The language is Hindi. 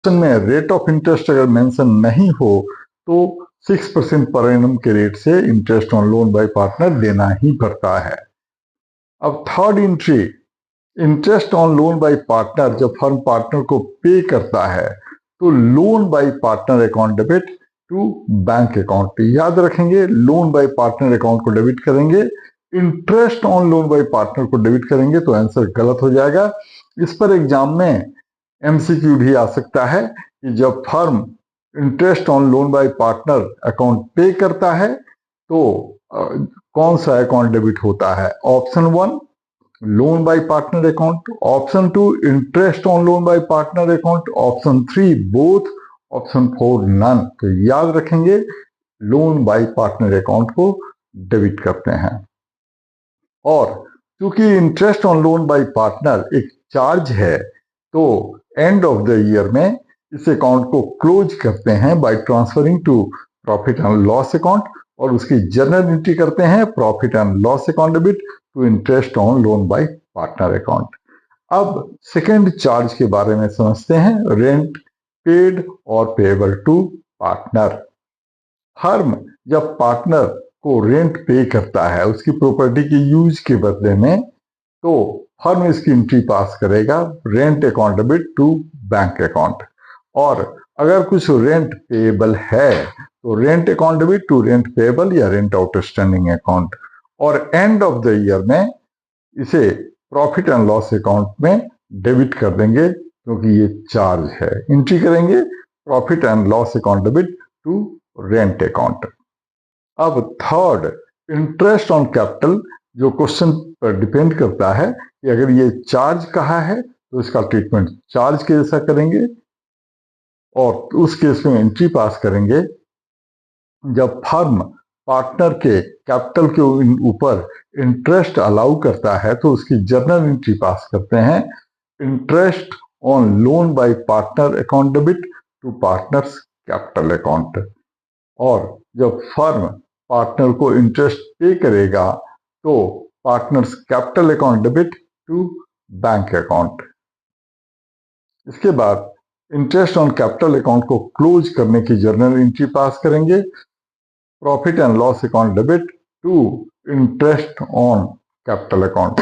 में रेट ऑफ इंटरेस्ट अगर मेंशन नहीं हो तो 6% पर एनम के रेट से interest on loan by partner देना ही पड़ता है। अब third entry, interest on loan by partner जब फर्म पार्टनर को पे करता है तो loan by partner account debit to bank account. याद रखेंगे, लोन बाय पार्टनर अकाउंट को डेबिट करेंगे, interest on loan by partner को डेबिट करेंगे तो आंसर गलत हो जाएगा। इस पर एग्जाम में एमसीक्यू भी आ सकता है कि जब firm interest on loan by partner account पे करता है तो कौन सा अकाउंट डेबिट होता है। Option 1 loan by partner account, option 2 interest on loan by partner account, option 3 both, option 4 none. तो याद रखेंगे लोन बाय पार्टनर अकाउंट को डेबिट करते हैं। और क्योंकि interest on loan by partner एक चार्ज है तो एंड ऑफ द ईयर में इस अकाउंट को क्लोज करते हैं by transferring to profit and loss account और उसकी जर्नल एंट्री करते हैं profit and loss account debit to interest on loan by partner account. अब सेकेंड चार्ज के बारे में समझते हैं, रेंट पेड और पेएबल टू पार्टनर। फर्म जब पार्टनर को रेंट पे करता है उसकी प्रॉपर्टी के यूज के बदले में तो फर्म इसकी एंट्री पास करेगा rent account debit to bank account. और अगर कुछ रेंट पेएबल है तो rent account debit to rent payable या रेंट आउटस्टैंडिंग अकाउंट। और एंड ऑफ द ईयर में इसे प्रॉफिट एंड लॉस अकाउंट में डेबिट कर देंगे क्योंकि ये चार्ज है। एंट्री करेंगे profit and loss account debit to rent account. अब थर्ड, इंटरेस्ट ऑन कैपिटल, जो क्वेश्चन पर डिपेंड करता है कि अगर ये चार्ज कहा है तो इसका ट्रीटमेंट चार्ज के जैसा करेंगे और उस केस में एंट्री पास करेंगे जब फर्म पार्टनर के कैपिटल के ऊपर इंटरेस्ट अलाउ करता है तो उसकी जर्नल एंट्री पास करते हैं interest on loan by partner account debit to partner's capital account. और जब फर्म पार्टनर को इंटरेस्ट पे करेगा तो partner's capital account debit to bank account. इसके बाद इंटरेस्ट ऑन कैपिटल अकाउंट को क्लोज करने की जर्नल एंट्री पास करेंगे profit and loss account debit to interest on capital account.